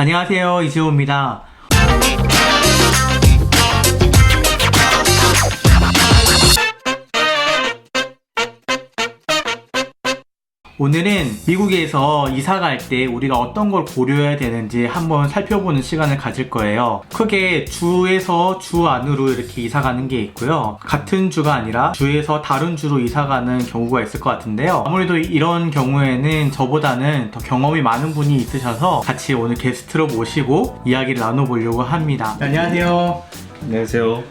안녕하세요, 이지호입니다. 오늘은 미국에서 이사 갈 때 우리가 어떤 걸 고려해야 되는지 한번 살펴보는 시간을 가질 거예요. 크게 주에서 주 안으로 이렇게 이사 가는 게 있고요. 같은 주가 아니라 주에서 다른 주로 이사 가는 경우가 있을 것 같은데요. 아무래도 이런 경우에는 저보다는 더 경험이 많은 분이 있으셔서 같이 오늘 게스트로 모시고 이야기를 나눠보려고 합니다. 안녕하세요. 안녕하세요.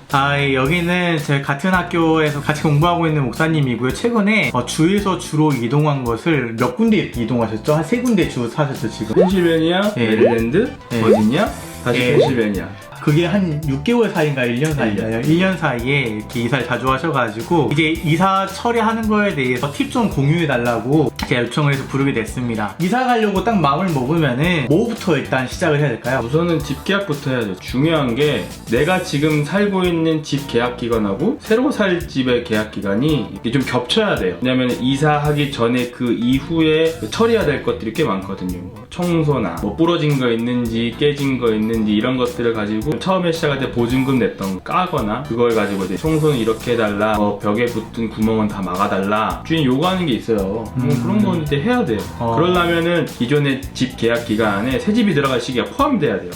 여기는 제 같은 학교에서 같이 공부하고 있는 목사님이고요. 최근에 주에서 주로 이동한 것을 몇 군데 이동하셨죠? 한 3군데 주 사셨죠, 지금? 펜실베니아, 메릴랜드, 버지니아, 다시 펜실베니아. 그게 한 6개월 사이인가 1년 사이인가요? 1년 사이에 이렇게 이사를 자주 하셔가지고 이제 이사 처리하는 거에 대해서 팁 좀 공유해달라고 제가 요청을 해서 부르게 됐습니다. 이사 가려고 딱 마음을 먹으면은 뭐부터 일단 시작을 해야 될까요? 우선은 집 계약부터 해야죠. 중요한 게 내가 지금 살고 있는 집 계약 기간하고 새로 살 집의 계약 기간이 이게 좀 겹쳐야 돼요. 왜냐면 이사하기 전에 그 이후에 처리해야 될 것들이 꽤 많거든요. 청소나 뭐 부러진 거 있는지 깨진 거 있는지 이런 것들을 가지고 처음에 시작할 때 보증금 냈던 거 까거나 그걸 가지고 이제 청소는 이렇게 해달라, 벽에 붙은 구멍은 다 막아달라, 주인 요구하는 게 있어요. 그런 건 이제 해야 돼요. 그러려면은 기존의 집 계약 기간에 새 집이 들어갈 시기가 포함돼야 돼요.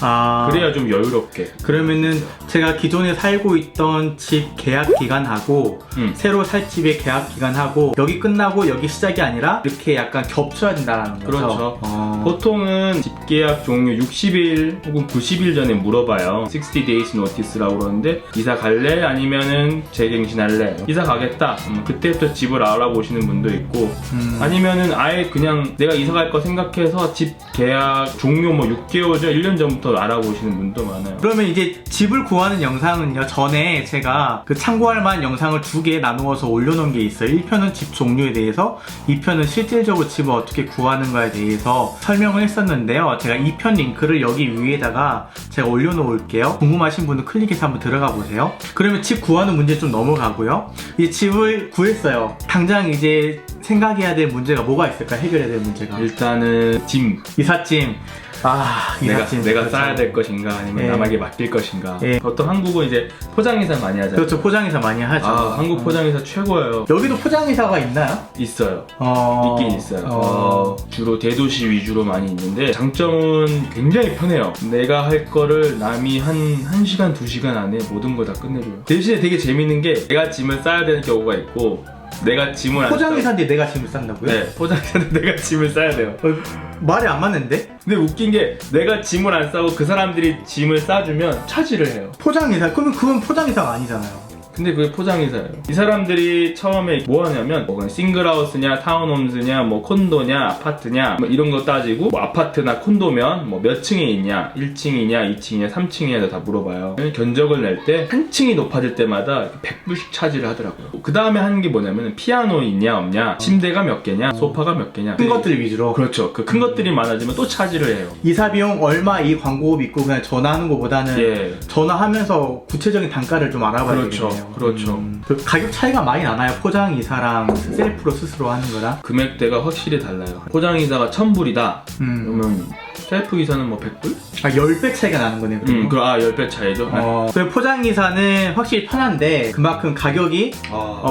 그래야 좀 여유롭게. 그러면은 제가 기존에 살고 있던 집 계약 기간하고 새로 살 집의 계약 기간하고 여기 끝나고 여기 시작이 아니라 이렇게 약간 겹쳐야 된다는 거죠? 그렇죠. 보통은 집 계약 종료 60일 혹은 90일 전에 물어봐요. 60 days notice라고 그러는데 이사 갈래? 아니면은 재갱신할래? 이사 가겠다. 그때부터 집을 알아보시는 분도 있고 아니면은 아예 그냥 내가 이사 갈 거 생각해서 집 계약 종료 6개월 전, 1년 전부터 알아보시는 분도 많아요. 그러면 이제 집을 구하는 영상은요, 전에 제가 그 참고할 만한 영상을 2개 나누어서 올려놓은 게 있어요. 1편은 집 종류에 대해서, 2편은 실질적으로 집을 어떻게 구하는가에 대해서 설명을 했었는데요. 제가 2편 링크를 여기 위에다가 제가 올려놓을게요. 궁금하신 분은 클릭해서 한번 들어가 보세요. 그러면 집 구하는 문제 좀 넘어가고요. 이 집을 구했어요. 당장 이제 생각해야 될 문제가 뭐가 있을까? 해결해야 될 문제가. 일단은 짐. 이삿짐. 이삿짐. 내가 싸야 될 것인가 아니면 남에게 맡길 것인가. 보통 한국은 이제 포장이사 많이 하잖아요. 그렇죠. 포장이사 많이 하죠. 한국 포장이사 최고예요. 여기도 포장이사가 있나요? 있어요. 있긴 있어요. 주로 대도시 위주로 많이 있는데 장점은 굉장히 편해요. 내가 할 거를 남이 한 1시간, 2시간 안에 모든 거 다 끝내줘요. 대신에 되게 재밌는 게 내가 짐을 싸야 되는 경우가 있고 내가 짐을 포장이사인데 내가 짐을 싼다고요? 네, 포장이사인데 내가 짐을 싸야 돼요. 말이 안 맞는데? 근데 웃긴 게 내가 짐을 안 싸고 그 사람들이 짐을 싸주면 차지를 해요. 포장이사? 그러면 그건 포장이사가 아니잖아요. 근데 그게 포장이사예요. 이 사람들이 처음에 뭐 하냐면 싱글하우스냐 타운홈스냐 콘도냐 아파트냐 이런 거 따지고 아파트나 콘도면 몇 층에 있냐, 1층이냐 2층이냐 3층이냐 다 물어봐요. 견적을 낼 때 한 층이 높아질 때마다 100불씩 차지를 하더라고요. 그 다음에 하는 게 뭐냐면 피아노 있냐 없냐, 침대가 몇 개냐, 소파가 몇 개냐, 큰 것들 위주로. 그렇죠. 그 큰 것들이 많아지면 또 차지를 해요. 이사 비용 얼마, 이 광고 믿고 그냥 전화하는 것보다는 전화하면서 구체적인 단가를 좀 알아봐야 되겠네요. 그렇죠. 그 가격 차이가 많이 나나요? 포장이사랑 셀프로 스스로 하는 거랑? 금액대가 확실히 달라요. 포장이사가 1000불이다. 그러면 셀프 이사는 100불? 10배 차이가 나는 거네요. 10배 차이죠. 그 포장이사는 확실히 편한데 그만큼 가격이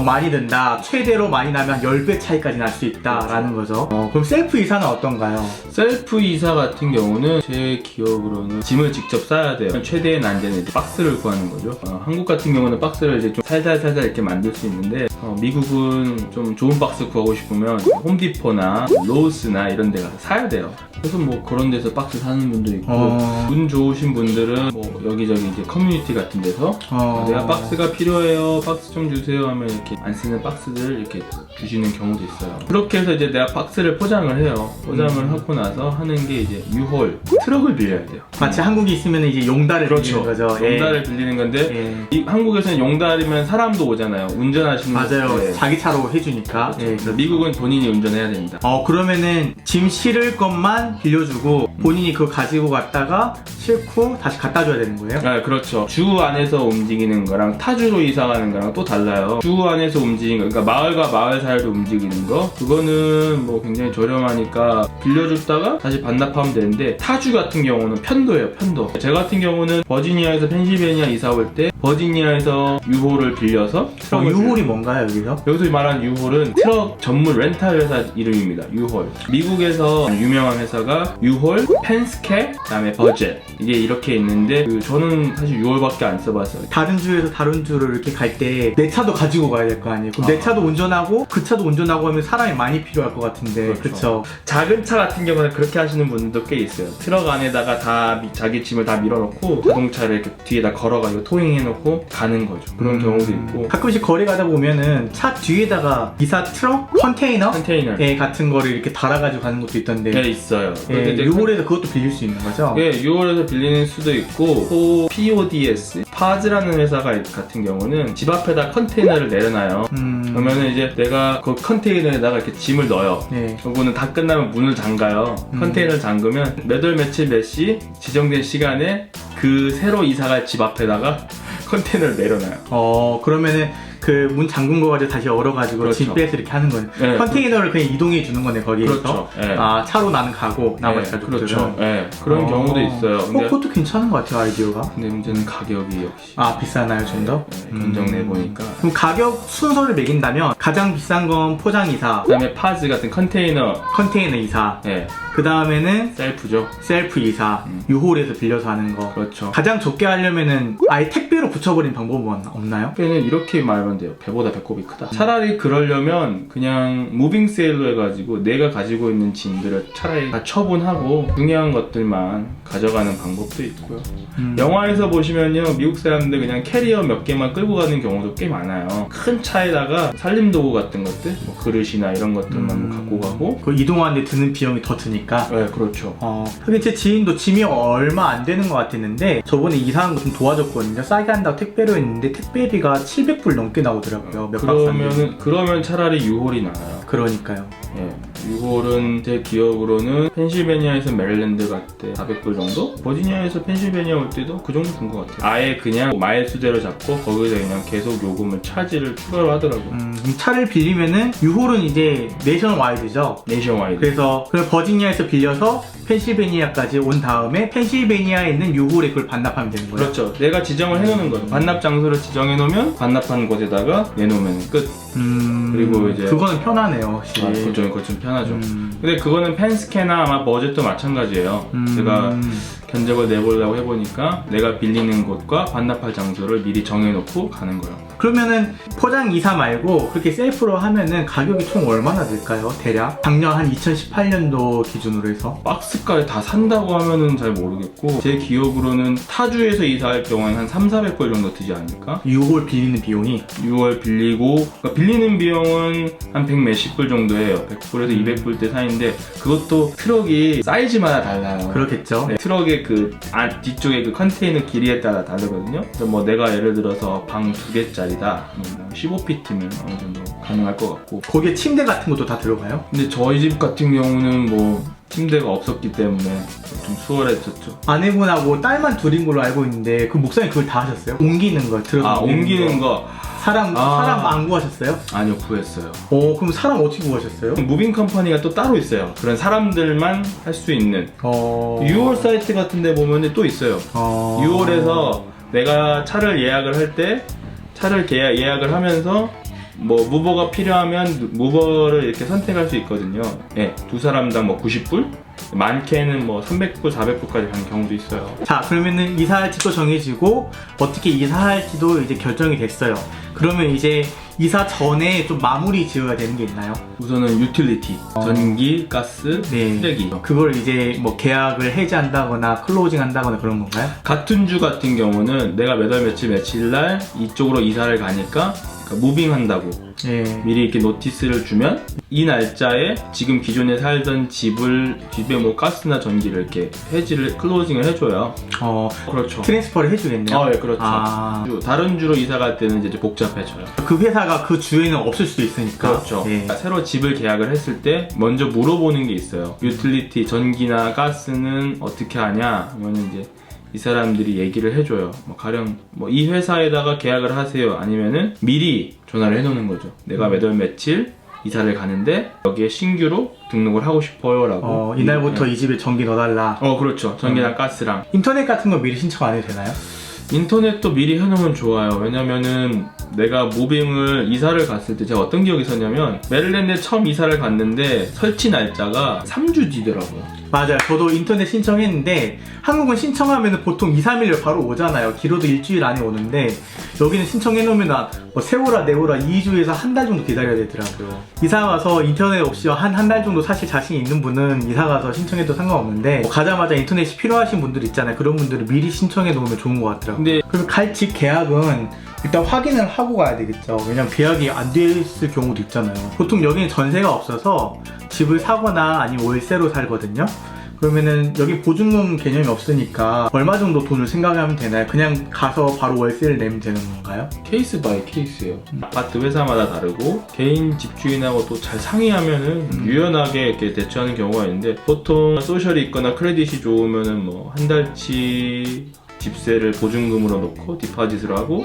많이 든다. 최대로 많이 나면 10배 차이까지 날 수 있다라는 거죠. 그럼 셀프 이사는 어떤가요? 셀프 이사 같은 경우는 제 기억으로는 짐을 직접 싸야 돼요. 최대의 난제는 이제 박스를 구하는 거죠. 한국 같은 경우는 박스를 이제 좀 살살 이렇게 만들 수 있는데 미국은 좀 좋은 박스 구하고 싶으면 홈디포나 로스나 이런 데 가서 사야 돼요. 그래서 그런 데서 박스 사는 분도 있고 운 좋으신 분들은 여기저기 이제 커뮤니티 같은 데서 내가 박스가 필요해요, 박스 좀 주세요 하면 이렇게 안 쓰는 박스들 이렇게 주시는 경우도 있어요. 그렇게 해서 이제 내가 박스를 포장을 해요. 포장을 하고 나서 하는 게 이제 유홀, 트럭을 빌려야 돼요. 마치 한국에 있으면 이제 용달을 빌리는 거죠. 용달을 빌리는 건데 한국에서는 용달이면 사람도 오잖아요. 운전하시는 맞아요. 자기 차로 해주니까. 미국은 본인이 운전해야 됩니다. 그러면은 짐 실을 것만 빌려주고 본인이 그거 가지고 갔다가 싣고 다시 갖다 줘야 되는 거예요? 아, 그렇죠. 주 안에서 움직이는 거랑 타주로 이사 가는 거랑 또 달라요. 주 안에서 움직이는 거, 그러니까 마을과 마을 사이로 움직이는 거, 그거는 뭐 굉장히 저렴하니까 빌려줬다가 다시 반납하면 되는데, 타주 같은 경우는 편도예요, 편도. 제 같은 경우는 버지니아에서 펜실베니아 이사 올 때 버지니아에서 유홀을 빌려서 유홀이 뭔가요, 여기서? 여기서 말하는 유홀은 트럭 전문 렌탈 회사 이름입니다. 유홀. 미국에서 유명한 회사가 유홀, 펜스케, 그다음에 버젯, 이게 이렇게 있는데 저는 사실 유홀밖에 안 써봤어요. 다른 주에서 다른 주를 이렇게 갈 때 내 차도 가지고 가야 될 거 아니에요? 그럼 내 차도 운전하고 그 차도 운전하고 하면 사람이 많이 필요할 것 같은데, 그렇죠? 작은 차 같은 경우는 그렇게 하시는 분들도 꽤 있어요. 트럭 안에다가 다 자기 짐을 다 밀어넣고 자동차를 이렇게 뒤에다 걸어가지고 토잉해놓고 가는 거죠. 그런 경우도 있고. 가끔씩 거리 가다 보면은 차 뒤에다가 기사 트럭? 컨테이너? 같은 거를 이렇게 달아가지고 가는 것도 있던데. 네, 있어요. 유홀에서 그것도 빌릴 수 있는 거죠? 네, 6월에서 빌리는 수도 있고, 또 PODS, 파즈라는 회사가 같은 경우는 집 앞에다 컨테이너를 내려놔요. 그러면은 이제 내가 그 컨테이너에다가 이렇게 짐을 넣어요. 네. 그거는 다 끝나면 문을 잠가요. 컨테이너를 잠그면 몇 월 며칠 몇 시 지정된 시간에 그 새로 이사갈 집 앞에다가 컨테이너를 내려놔요. 그러면은 그 문 잠근 거 가지고 다시 열어가지고 그렇죠. 짐 빼서 이렇게 하는 거네. 네, 컨테이너를 그냥 이동해 주는 거네, 거기에서. 그렇죠. 네. 아, 차로 나는 가고 나머지 가족들은. 그렇죠. 네, 그런 경우도 있어요. 근데, 그것도 괜찮은 것 같아요, 아이디어가. 근데 문제는 가격이 역시. 아, 비싸나요, 좀 더? 견적 내보니까. 그럼 가격 순서를 매긴다면 가장 비싼 건 포장이사, 그다음에 파즈 같은 컨테이너 이사, 네. 그 다음에는 셀프죠. 셀프 이사, 유홀에서 빌려서 하는 거. 그렇죠. 가장 적게 하려면은 아예 택배로 붙여버리는 방법은 없나요? 택배는 이렇게 말하면 돼요. 배보다 배꼽이 크다. 차라리 그러려면 그냥 무빙 세일로 해가지고 내가 가지고 있는 짐들을 차라리 다 처분하고 중요한 것들만 가져가는 방법도 있고요. 영화에서 보시면요, 미국 사람들 그냥 캐리어 몇 개만 끌고 가는 경우도 꽤 많아요. 큰 차에다가 살림도구 같은 것들, 뭐 그릇이나 이런 것들만 갖고 가고. 그 이동하는데 드는 비용이 더 드니까. 네, 그렇죠. 하긴 제 지인도 짐이 얼마 안 되는 것 같았는데 저번에 이사한 거 좀 도와줬거든요. 싸게 한다고 택배로 했는데 택배비가 700불 넘게 나오더라고요. 몇 그러면 차라리 유홀이 나아요. 그러니까요. 예, 유홀은 제 기억으로는 펜실베니아에서 메릴랜드 갈 때 400불 정도? 버지니아에서 펜실베니아 올 때도 그 정도 준 것 같아요. 아예 그냥 마일 수대로 잡고 거기서 그냥 계속 요금을 차지를 추가로 하더라고요. 그럼 차를 빌리면은 유홀은 이제 내셔널 와이드죠. 네이션와이드. 그래서 버지니아에서 빌려서 펜실베니아까지 온 다음에 펜실베니아에 있는 유홀에 그걸 반납하면 되는 거예요. 그렇죠. 내가 지정을 해놓는 거예요. 반납 장소를 지정해 놓으면 반납한 곳에다가 내놓으면 끝. 그리고 이제 그거는 편하네요, 확실히. 그거 좀 편하죠. 근데 그거는 펜스케나 아마 버젯도 마찬가지예요. 제가 견적을 내보려고 해보니까 내가 빌리는 곳과 반납할 장소를 미리 정해놓고 가는 거예요. 그러면은 포장 이사 말고 그렇게 셀프로 하면은 가격이 총 얼마나 될까요? 대략? 작년 한 2018년도 기준으로 해서. 박스까지 다 산다고 하면은 잘 모르겠고, 제 기억으로는 타주에서 이사할 경우에는 한 3,400불 정도 드지 않을까? 6월 빌리는 비용이? 6월 빌리고, 그러니까 빌리는 비용은 한 100 몇십 불 정도 해요. 100불에서 200불대 사이인데, 그것도 트럭이 사이즈마다 달라요. 그렇겠죠. 네, 트럭의 그 뒤쪽에 그 컨테이너 길이에 따라 다르거든요. 그래서 뭐 내가 예를 들어서 방 2개짜리다, 15피트면 어느 정도 가능할 것 같고. 거기에 침대 같은 것도 다 들어가요? 근데 저희 집 같은 경우는 뭐 침대가 없었기 때문에 좀 수월했었죠. 아내분하고 딸만 둘인 걸로 알고 있는데 그 목사님 그걸 다 하셨어요? 옮기는 거 들어서 옮기는 거. 사람 안 구하셨어요? 아니요, 구했어요. 그럼 사람 어떻게 구하셨어요? 무빙 컴퍼니가 또 따로 있어요. 그런 사람들만 할 수 있는. 6월 사이트 같은 데 보면 또 있어요. 6월에서 내가 차를 예약을 할 때 차를 예약을 하면서 뭐 무버가 필요하면 무버를 이렇게 선택할 수 있거든요. 네, 두 사람당 뭐 90불? 많게는 뭐 300불, 400불까지 가는 경우도 있어요. 자, 그러면은 이사할 집도 정해지고 어떻게 이사할지도 이제 결정이 됐어요. 그러면 이제 이사 전에 좀 마무리 지어야 되는 게 있나요? 우선은 유틸리티, 전기, 가스, 쓰레기. 그걸 이제 뭐 계약을 해지한다거나 클로징 한다거나 그런 건가요? 같은 주 같은 경우는 내가 몇 월 며칠 며칠 날 이쪽으로 이사를 가니까 그러니까 무빙한다고 예. 미리 이렇게 노티스를 주면 이 날짜에 지금 기존에 살던 집에 뭐 가스나 전기를 이렇게 해지를 클로징을 해줘요. 그렇죠. 트랜스퍼를 해주겠네요. 예, 그렇죠. 다른 주로 이사 갈 때는 이제 좀 복잡해져요. 그 회사가 그 주에는 없을 수도 있으니까. 그렇죠. 예. 새로 집을 계약을 했을 때 먼저 물어보는 게 있어요. 유틸리티, 전기나 가스는 어떻게 하냐? 그러면 이제 이 사람들이 얘기를 해줘요. 뭐 가령 뭐 이 회사에다가 계약을 하세요. 아니면은 미리 전화를 해놓는 거죠. 내가 몇 월 며칠 이사를 가는데 여기에 신규로 등록을 하고 싶어요라고. 이날부터 이 집에 전기 넣어달라. 그렇죠. 전기랑 가스랑. 인터넷 같은 거 미리 신청 안 해도 되나요? 인터넷도 미리 해놓으면 좋아요. 왜냐면은 내가 무빙을 이사를 갔을 때 제가 어떤 기억이 있었냐면 메릴랜드에 처음 이사를 갔는데 설치 날짜가 3주 뒤더라고요. 맞아요. 저도 인터넷 신청했는데 한국은 신청하면 보통 2, 3일에 바로 오잖아요. 길어도 일주일 안에 오는데 여기는 신청해놓으면 뭐 세오라 네오라 2주에서 한 달 정도 기다려야 되더라고요. 이사 가서 인터넷 없이 한 달 정도 사실 자신이 있는 분은 이사 가서 신청해도 상관없는데 뭐 가자마자 인터넷이 필요하신 분들 있잖아요. 그런 분들은 미리 신청해 놓으면 좋은 것 같더라고요. 근데 그럼 갈 집 계약은 일단 확인을 하고 가야 되겠죠. 왜냐면 계약이 안 돼 있을 경우도 있잖아요. 보통 여기는 전세가 없어서 집을 사거나 아니면 월세로 살거든요. 그러면은 여기 보증금 개념이 없으니까 얼마 정도 돈을 생각하면 되나요? 그냥 가서 바로 월세를 내면 되는 건가요? 케이스 바이 케이스예요. 아파트 회사마다 다르고 개인 집주인하고 또 잘 상의하면은 유연하게 이렇게 대처하는 경우가 있는데 보통 소셜이 있거나 크레딧이 좋으면은 뭐 한 달치 집세를 보증금으로 놓고 디파짓을 하고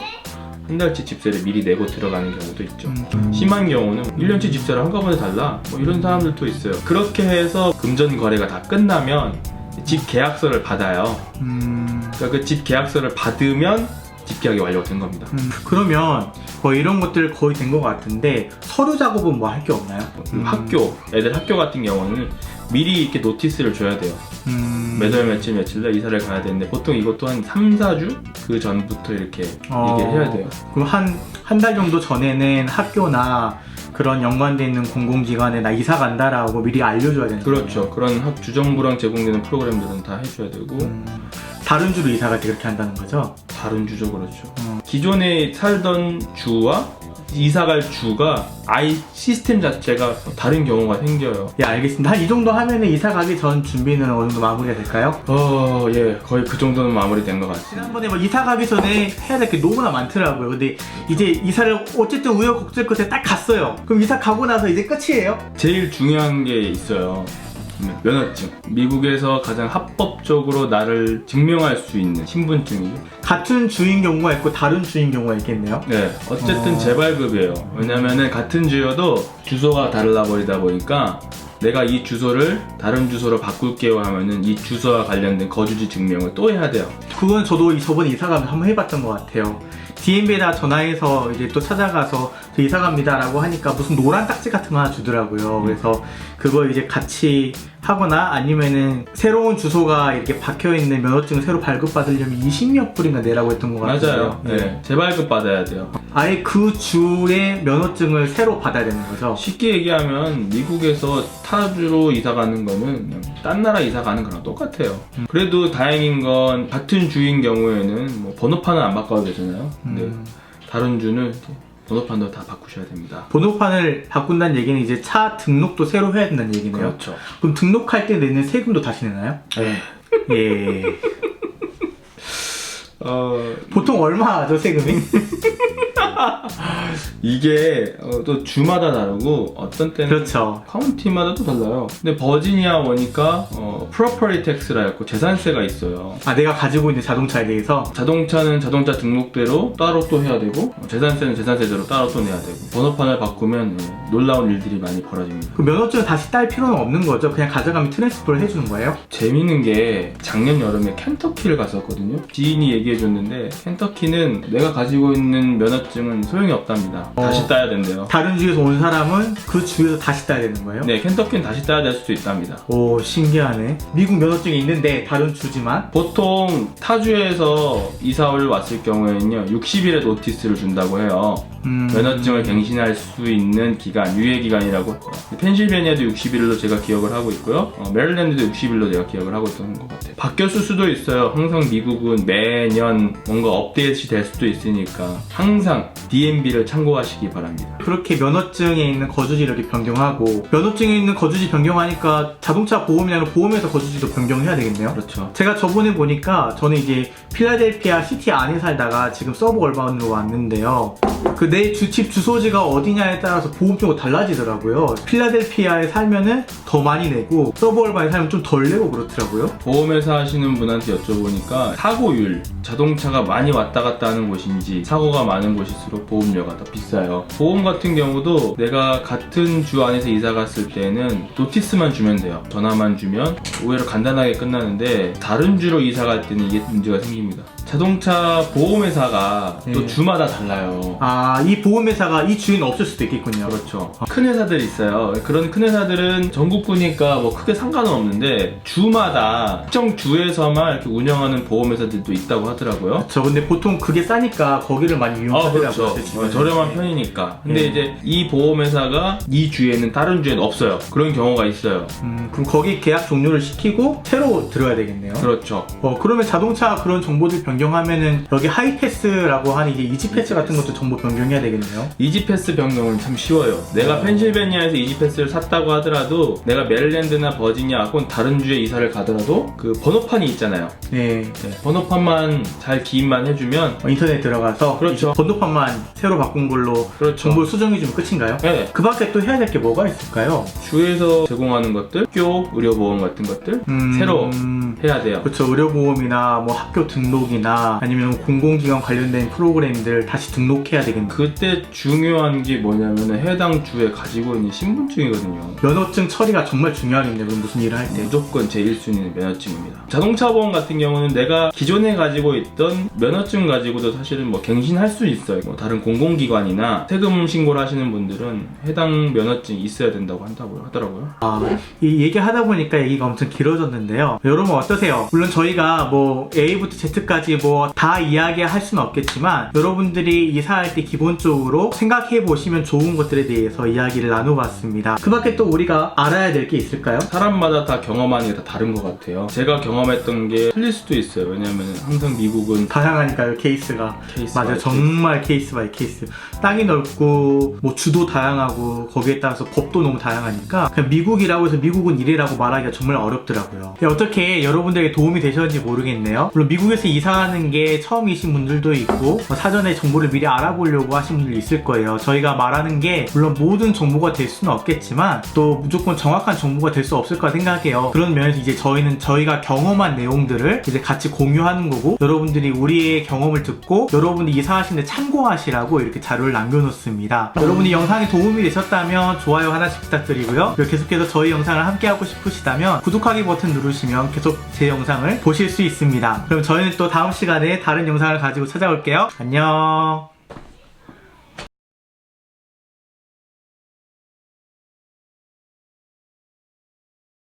한 달치 집세를 미리 내고 들어가는 경우도 있죠. 심한 경우는 1년치 집세를 한꺼번에 달라 뭐 이런 사람들도 있어요. 그렇게 해서 금전 거래가 다 끝나면 집 계약서를 받아요. 그러니까 그 집 계약서를 받으면 집 계약이 완료된 겁니다. 그러면 거의 이런 것들 거의 된 것 같은데 서류 작업은 뭐 할 게 없나요? 애들 학교 같은 경우는 미리 이렇게 노티스를 줘야 돼요. 몇 월 며칠날 이사를 가야 되는데 보통 이것도 한 3, 4주 그 전부터 이렇게 얘기를 해야 돼요. 그럼 한 달 정도 전에는 학교나 그런 연관돼 있는 공공기관에 나 이사 간다라고 미리 알려줘야 되는 거예요. 그렇죠. 그런 주정부랑 제공되는 프로그램들은 다 해줘야 되고 다른 주로 이사 갈 때 그렇게 한다는 거죠? 다른 주죠. 그렇죠. 기존에 살던 주와 이사갈 주가 아예 시스템 자체가 다른 경우가 생겨요. 예, 알겠습니다. 한 이 정도 하면은 이사 가기 전 준비는 어느 정도 마무리가 될까요? 예, 거의 그 정도는 마무리된 것 같습니다. 지난번에 뭐 이사 가기 전에 해야 될 게 너무나 많더라고요. 근데 이제 이사를 어쨌든 우여곡절 끝에 딱 갔어요. 그럼 이사 가고 나서 이제 끝이에요? 제일 중요한 게 있어요. 면허증. 미국에서 가장 합법적으로 나를 증명할 수 있는 신분증이죠. 같은 주인 경우가 있고 다른 주인 경우가 있겠네요. 네, 어쨌든 재발급이에요. 왜냐면은 같은 주여도 주소가 달라 버리다 보니까 내가 이 주소를 다른 주소로 바꿀게요 하면은 이 주소와 관련된 거주지 증명을 또 해야 돼요. 그건 저도 저번에 이사 가면 한번 해봤던 것 같아요. DMV에다 전화해서 이제 또 찾아가서 저 이사 갑니다 라고 하니까 무슨 노란 딱지 같은 거 하나 주더라고요. 그래서 그거 이제 같이 하거나 아니면은 새로운 주소가 이렇게 박혀있는 면허증을 새로 발급받으려면 20몇 불인가 내라고 했던 것 같아요. 맞아요. 네. 재발급 받아야 돼요. 아예 그 주의 면허증을 새로 받아야 되는 거죠. 쉽게 얘기하면 미국에서 타주로 이사 가는 거는 그냥 딴 나라 이사 가는 거랑 똑같아요. 그래도 다행인 건 같은 주인 경우에는 뭐 번호판은 안 바꿔도 되잖아요. 근데 다른 주는 이제 번호판도 다 바꾸셔야 됩니다. 번호판을 바꾼다는 얘기는 이제 차 등록도 새로 해야 된다는 얘기네요. 그렇죠. 그럼 등록할 때 내는 세금도 다시 내나요? 네. 예. 보통 얼마 하죠, 세금이? 이게 또 주마다 다르고 어떤 때는 그렇죠. 카운티마다 또 달라요. 근데 버지니아 오니까 property tax라 했고 재산세가 있어요. 아, 내가 가지고 있는 자동차에 대해서? 자동차는 자동차 등록대로 따로 또 해야 되고 재산세는 재산세대로 따로 또 내야 되고 번호판을 바꾸면 놀라운 일들이 많이 벌어집니다. 그 면허증을 다시 딸 필요는 없는 거죠? 그냥 가져가면 트랜스퍼를 해주는 거예요? 재밌는 게 작년 여름에 켄터키를 갔었거든요. 지인이 얘기해줬는데 켄터키는 내가 가지고 있는 면허증은 소용이 없답니다. 다시 따야 된대요. 다른 주에서 온 사람은 그 주에서 다시 따야 되는 거예요? 네, 켄터키는 다시 따야 될 수도 있답니다. 오, 신기하네. 미국 면허증이 있는데 다른 주지만? 보통 타주에서 이사를 왔을 경우에는요 60일의 노티스를 준다고 해요. 면허증을 갱신할 수 있는 기간, 유예 기간이라고 했죠. 펜실베니아도 60일로 제가 기억을 하고 있고요. 메릴랜드도 60일로 제가 기억을 하고 있던 것 같아요. 바뀌었을 수도 있어요. 항상 미국은 매년 뭔가 업데이트 될 수도 있으니까 항상 DMV를 참고하시기 바랍니다. 그렇게 면허증에 있는 거주지를 이렇게 변경하고, 면허증에 있는 거주지 변경하니까 자동차 보험이나 보험회사 거주지도 변경해야 되겠네요. 그렇죠. 제가 저번에 보니까 저는 이제 필라델피아 시티 안에 살다가 지금 서브얼반으로 왔는데요. 그 내 집 주소지가 어디냐에 따라서 보험료가 달라지더라고요. 필라델피아에 살면은 더 많이 내고 서브얼반에 살면 좀 덜 내고 그렇더라고요. 보험회사 하시는 분한테 여쭤보니까 사고율, 자동차가 많이 왔다 갔다 하는 곳인지 사고가 많은 곳일수록 보험료가 더 비싸요. 보험 같은 경우도 내가 같은 주 안에서 이사 갔을 때는 노티스만 주면 돼요. 전화만 주면 오히려 간단하게 끝나는데 다른 주로 이사 갈 때는 이게 문제가 생깁니다. 자동차 보험회사가 또 네. 주마다 달라요. 아, 이 보험회사가 이 주에는 없을 수도 있겠군요. 그렇죠. 큰 회사들이 있어요. 그런 큰 회사들은 전국구니까 뭐 크게 상관은 없는데 주마다 특정 주에서만 이렇게 운영하는 보험회사들도 있다고 하더라고요. 저 근데 보통 그게 싸니까 거기를 많이 이용하더라고요. 그렇죠. 제 주변에. 저렴한 편이니까. 근데 네. 이제 이 보험회사가 이 주에는 다른 주에는 없어요. 그런 경우가 있어요. 그럼 거기 계약 종료를 시키고 새로 들어야 되겠네요. 그렇죠. 그러면 자동차 그런 정보들 변경하면은 여기 하이패스라고 하는 이제 이지패스 같은 것도 정보 변경해야 되겠네요. 이지패스 변경은 참 쉬워요. 내가 펜실베니아에서 이지패스를 샀다고 하더라도 내가 메릴랜드나 버지니아 혹은 다른 주에 이사를 가더라도 그 번호판이 있잖아요. 네. 번호판만 잘 기입만 해주면 인터넷 들어가서 그렇죠. 이제 번호판만 새로 바꾼 걸로 그렇죠. 정보를 수정해주면 끝인가요? 네. 그 밖에 또 해야 될 게 뭐가 있을까요? 주에서 제공하는 것들, 학교 의료보험 같은 것들 새로 해야 돼요. 그렇죠. 의료보험이나 뭐 학교 등록이나 아니면 공공기관 관련된 프로그램들 다시 등록해야 되겠네요. 그때 중요한 게 뭐냐면 해당 주에 가지고 있는 신분증이거든요. 면허증 처리가 정말 중요하겠네요. 그럼 무슨 일을 할 때. 무조건 제 1순위는 면허증입니다. 자동차 보험 같은 경우는 내가 기존에 가지고 있던 면허증 가지고도 사실은 뭐 갱신할 수 있어요. 뭐 다른 공공기관이나 세금 신고를 하시는 분들은 해당 면허증이 있어야 된다고 하더라고요. 이 얘기하다 보니까 얘기가 엄청 길어졌는데요. 여러분 어떠세요? 물론 저희가 뭐 A부터 Z까지 뭐 다 이야기할 수는 없겠지만 여러분들이 이사할 때 기본적으로 생각해 보시면 좋은 것들에 대해서 이야기를 나눠봤습니다. 그 밖에 또 우리가 알아야 될 게 있을까요? 사람마다 다 경험하는 게 다 다른 것 같아요. 제가 경험했던 게 틀릴 수도 있어요. 왜냐면 항상 미국은 다양하니까요. 케이스가. 케이스 맞아요. 바이 정말 케이스 바이 케이스. 땅이 넓고 뭐 주도 다양하고 거기에 따라서 법도 너무 다양하니까 그냥 미국이라고 해서 미국은 이래라고 말하기가 정말 어렵더라고요. 어떻게 여러분들에게 도움이 되셨는지 모르겠네요. 물론 미국에서 이사하는 게 처음이신 분들도 있고 사전에 정보를 미리 알아보려고 하신 분들도 있을 거예요. 저희가 말하는 게 물론 모든 정보가 될 수는 없겠지만 또 무조건 정확한 정보가 될 수 없을 거라 생각해요. 그런 면에서 이제 저희는 저희가 경험한 내용들을 이제 같이 공유하는 거고 여러분들이 우리의 경험을 듣고 여러분들이 이사하시는데 참고하시라고 이렇게 자료를 남겨놓습니다. 여러분이 영상이 도움이 되셨다면 좋아요 하나씩 부탁드리고요. 그리고 계속해서 저희 영상을 함께하고 싶으시다면 구독하기 버튼 누르시면 계속 제 영상을 보실 수 있습니다. 그럼 저희는 또 다음 시간에 다른 영상을 가지고 찾아올게요. 안녕.